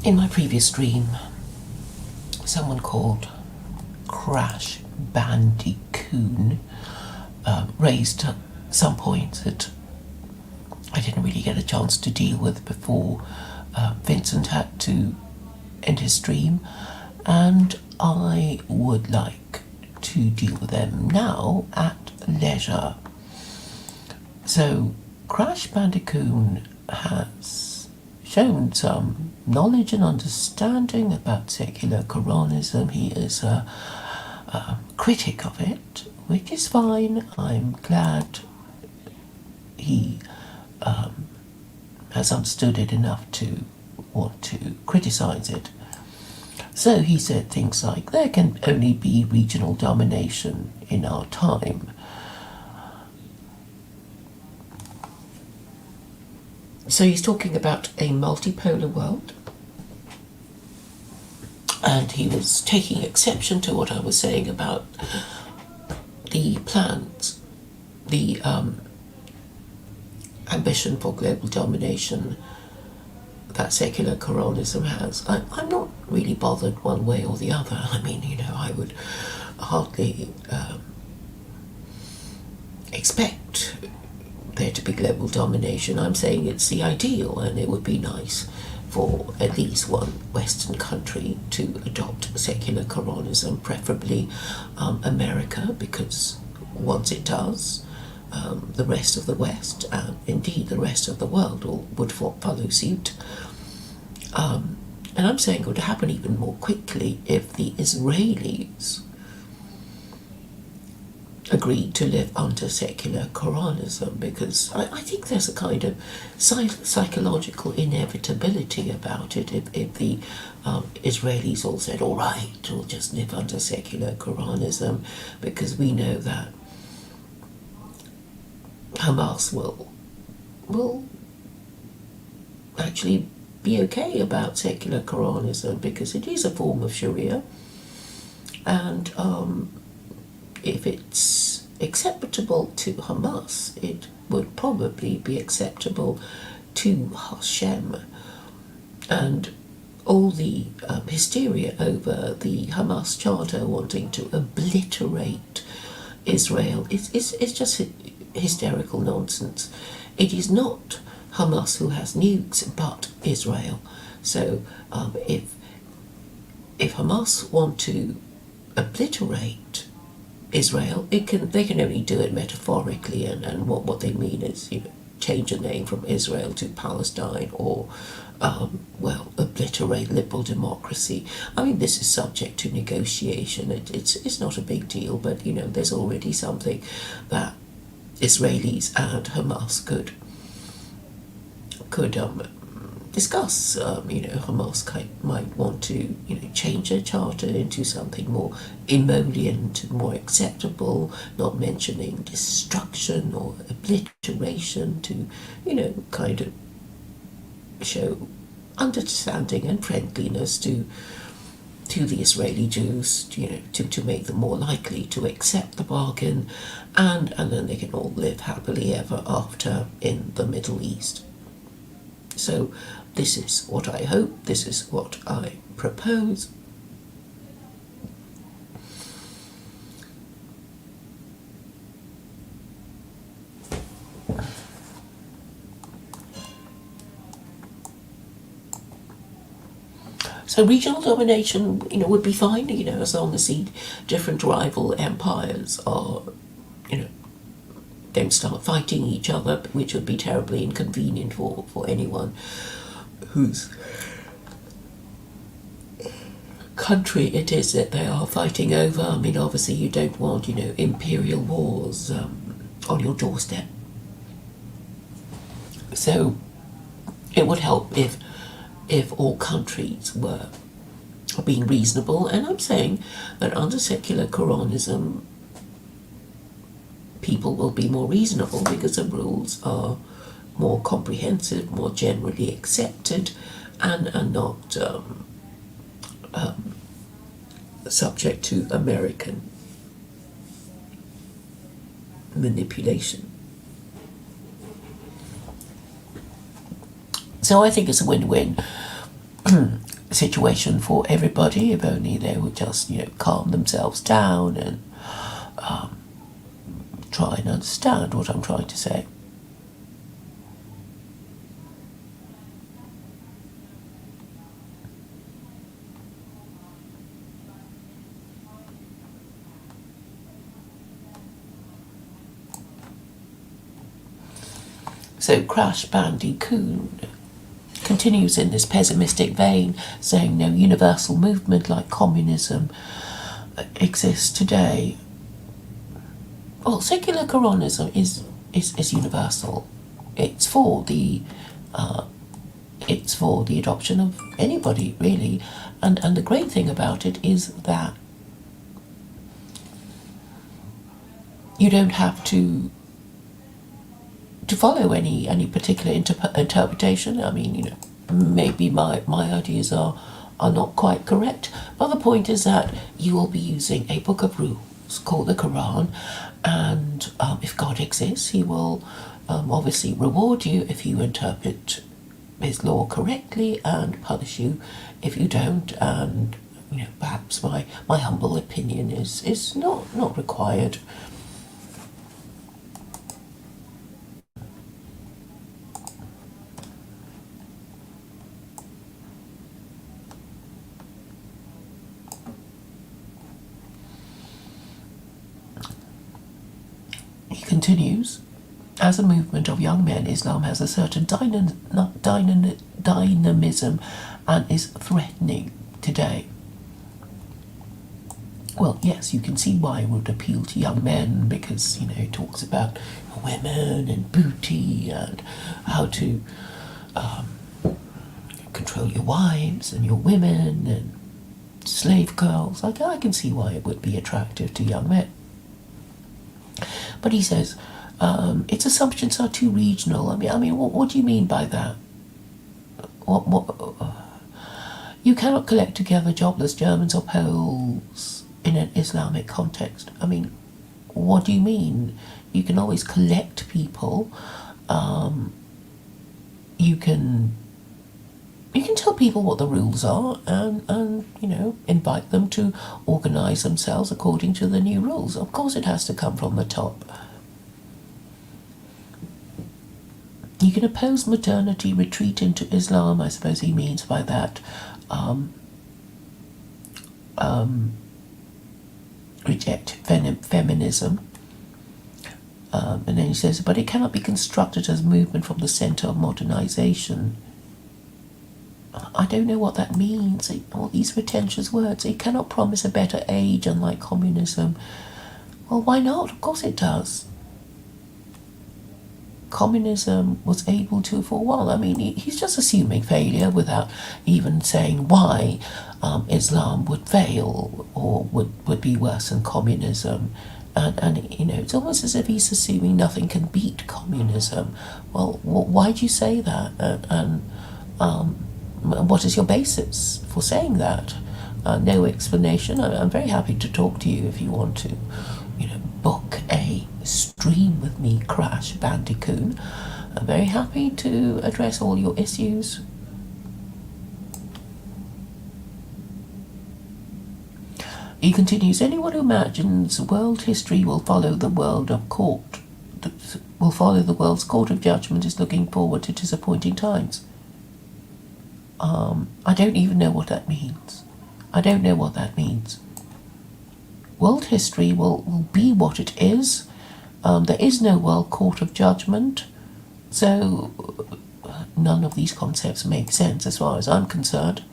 In my previous dream, someone called Crash Bandicoon raised some points that I didn't really get a chance to deal with before Vincent had to end his stream, and I would like to deal with them now at leisure. So, Crash Bandicoon has shown some knowledge and understanding about secular Quranism. He is a critic of it, which is fine. I'm glad he has understood it enough to want to criticise it. So he said things like, there can only be regional domination in our time. So he's talking about a multipolar world, and he was taking exception to what I was saying about the plans, the ambition for global domination that secular Quranism has. I'm not really bothered one way or the other. I mean, I would hardly expect there to be global domination. I'm saying it's the ideal, and it would be nice for at least one Western country to adopt secular Quranism, preferably America, because once it does, the rest of the West, and indeed the rest of the world, would follow suit. And I'm saying it would happen even more quickly if the Israelis agreed to live under secular Quranism, because I think there's a kind of psychological inevitability about it. If the Israelis all said, all right, we'll just live under secular Quranism, because we know that Hamas will actually be okay about secular Quranism, because it is a form of Sharia, and if it's acceptable to Hamas, it would probably be acceptable to Hashem. And all the hysteria over the Hamas charter wanting to obliterate Israel is just hysterical nonsense. It is not Hamas who has nukes, but Israel. So if Hamas want to obliterate Israel, they can only do it metaphorically, and what they mean is, change the name from Israel to Palestine, or obliterate liberal democracy. I mean, this is subject to negotiation. It's not a big deal, but there's already something that Israelis and Hamas could discuss. Hamas might want to change their charter into something more emollient, more acceptable, not mentioning destruction or obliteration, to kind of show understanding and friendliness to the Israeli Jews, to make them more likely to accept the bargain, and then they can all live happily ever after in the Middle East. So this is what I hope, this is what I propose. So regional domination, would be fine, as long as the different rival empires are, don't start fighting each other, which would be terribly inconvenient for anyone whose country it is that they are fighting over. I mean, obviously you don't want, imperial wars on your doorstep. So it would help if all countries were being reasonable, and I'm saying that under secular Quranism, people will be more reasonable because the rules are more comprehensive, more generally accepted, and are not subject to American manipulation. So I think it's a win-win. situation for everybody if only they would just, calm themselves down and try and understand what I'm trying to say. So Crash Bandicoon continues in this pessimistic vein, saying no universal movement like communism exists today. Well, secular Quranism is universal. It's for the adoption of anybody, really, and the great thing about it is that you don't have to follow any particular interpretation. I mean, maybe my ideas are not quite correct, but the point is that you will be using a book of rules called the Quran, and if God exists, he will obviously reward you if you interpret his law correctly and punish you if you don't. And perhaps my humble opinion is not required. He continues, as a movement of young men, Islam has a certain dynamism and is threatening today. Well, yes, you can see why it would appeal to young men, because, it talks about women and booty and how to control your wives and your women and slave girls. I can see why it would be attractive to young men. But he says, its assumptions are too regional. I mean, what do you mean by that? What? You cannot collect together jobless Germans or Poles in an Islamic context. I mean, what do you mean? You can always collect people. You can tell people what the rules are and invite them to organise themselves according to the new rules. Of course it has to come from the top. You can oppose modernity, retreat into Islam, I suppose he means by that. Reject feminism. And then he says, but it cannot be constructed as movement from the centre of modernisation. I don't know what that means, all these pretentious words. It cannot promise a better age, unlike communism. Well, why not? Of course it does. Communism was able to for a while. I mean, he's just assuming failure without even saying why Islam would fail or would be worse than communism. And it's almost as if he's assuming nothing can beat communism. Well, why do you say that? And what is your basis for saying that? No explanation. I'm very happy to talk to you if you want to, book a stream with me, Crash Bandicoon. I'm very happy to address all your issues. He continues, anyone who imagines world history will follow the world's court of judgment is looking forward to disappointing times. I don't even know what that means. World history will be what it is. There is no world court of judgment, so none of these concepts make sense as far as I'm concerned.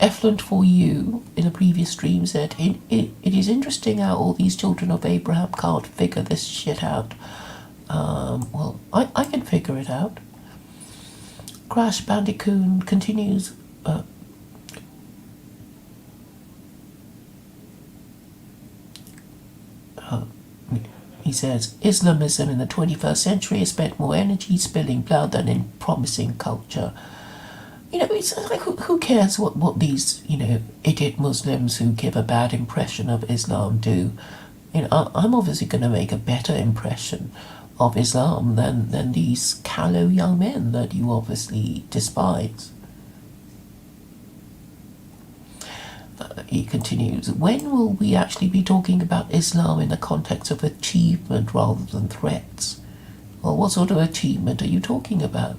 Effluent for You in a previous stream said, it is interesting how all these children of Abraham can't figure this shit out. Well, I can figure it out. Crash Bandicoon continues, he says, Islamism in the 21st century has spent more energy spilling blood than in promising culture. It's like, who cares what these, idiot Muslims who give a bad impression of Islam do? I'm obviously going to make a better impression of Islam than these callow young men that you obviously despise. He continues, when will we actually be talking about Islam in the context of achievement rather than threats? Well, what sort of achievement are you talking about?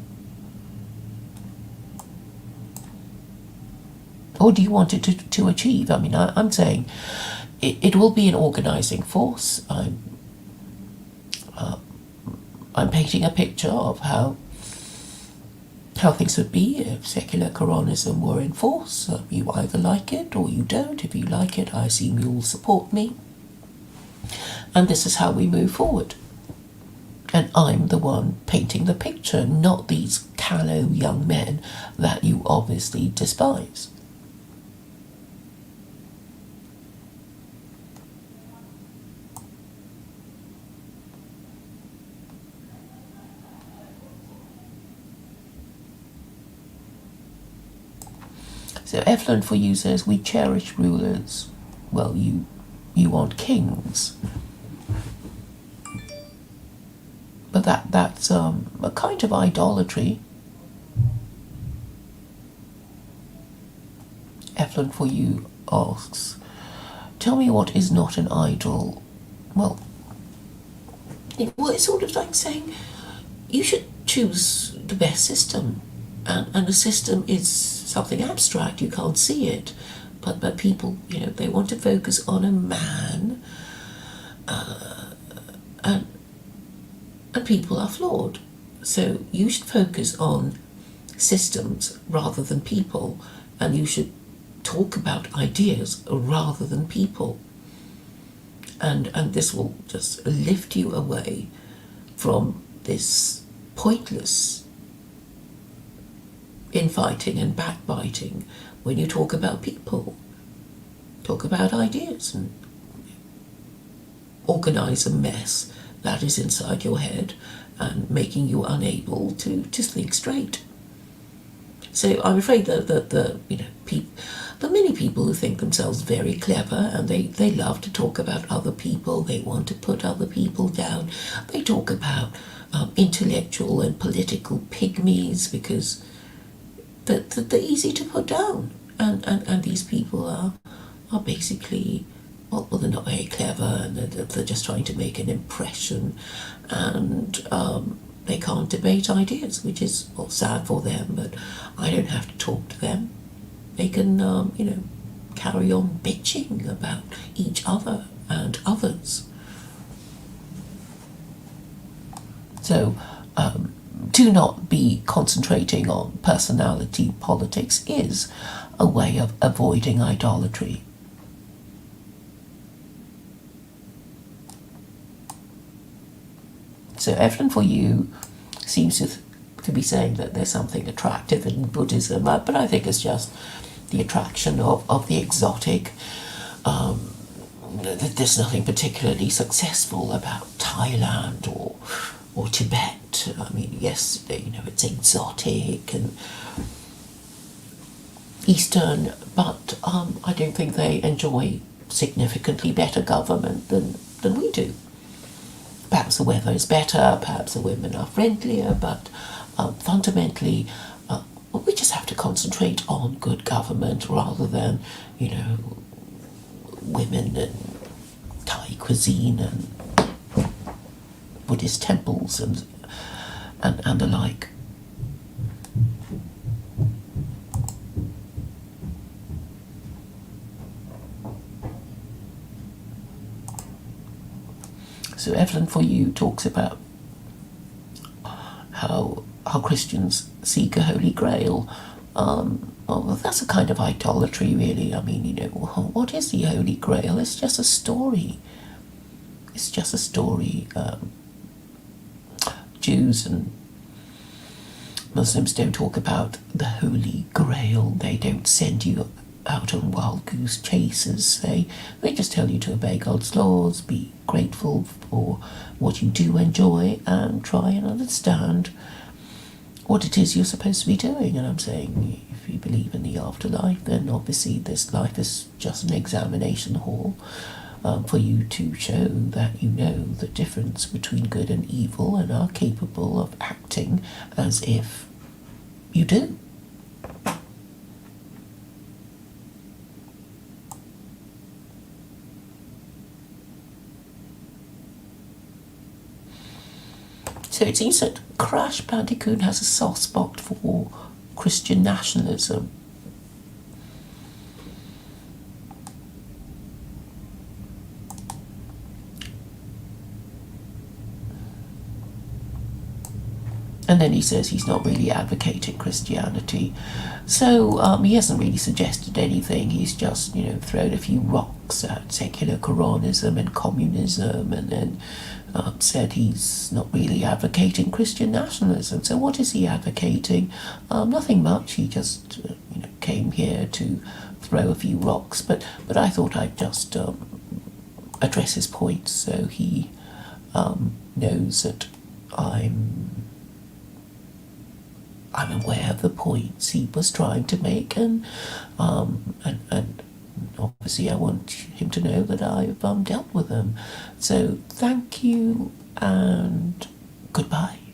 Or do you want it to achieve? I mean, I'm saying it will be an organising force. I'm painting a picture of how things would be if secular Quranism were in force. You either like it or you don't. If you like it, I assume you'll support me. And this is how we move forward. And I'm the one painting the picture, not these callow young men that you obviously despise. So Eflin for you says, we cherish rulers. Well, you want kings. But that's a kind of idolatry. Eflin for you asks, tell me what is not an idol. Well, it's sort of like saying you should choose the best system. And a system is something abstract, you can't see it. But people, they want to focus on a man, and people are flawed. So you should focus on systems rather than people, and you should talk about ideas rather than people. And this will just lift you away from this pointless infighting and backbiting when you talk about people. Talk about ideas and organise a mess that is inside your head and making you unable to think straight. So I'm afraid that the many people who think themselves very clever and they love to talk about other people, they want to put other people down, they talk about intellectual and political pygmies because they're easy to put down, and these people are basically, well, they're not very clever, and they're just trying to make an impression, and they can't debate ideas, which is, well, sad for them, but I don't have to talk to them. They can, carry on bitching about each other and others. So, do not be concentrating on personality politics is a way of avoiding idolatry. So Eflin for you seems to be saying that there's something attractive in Buddhism, but I think it's just the attraction of the exotic. There's nothing particularly successful about Thailand or Tibet. I mean, yes, it's exotic and Eastern, but I don't think they enjoy significantly better government than we do. Perhaps the weather is better, perhaps the women are friendlier, but fundamentally, we just have to concentrate on good government rather than, women and Thai cuisine and Buddhist temples and the like. So Evelyn for you talks about how Christians seek a holy grail. Well, that's a kind of idolatry, really. I mean, what is the holy grail? It's just a story. It's just a story. Jews and Muslims don't talk about the holy grail. They don't send you out on wild goose chases. They just tell you to obey God's laws, be grateful for what you do enjoy, and try and understand what it is you're supposed to be doing. And I'm saying, if you believe in the afterlife, then obviously this life is just an examination hall. for you to show that you know the difference between good and evil and are capable of acting as if you do. So it seems that Crash Bandicoon has a soft spot for Christian nationalism. And then he says he's not really advocating Christianity. So he hasn't really suggested anything. He's just, thrown a few rocks at secular Quranism and communism, and then said he's not really advocating Christian nationalism. So what is he advocating? Nothing much. He just, came here to throw a few rocks. But I thought I'd just address his points so he knows that I'm aware of the points he was trying to make, and obviously I want him to know that I've dealt with them. So thank you and goodbye.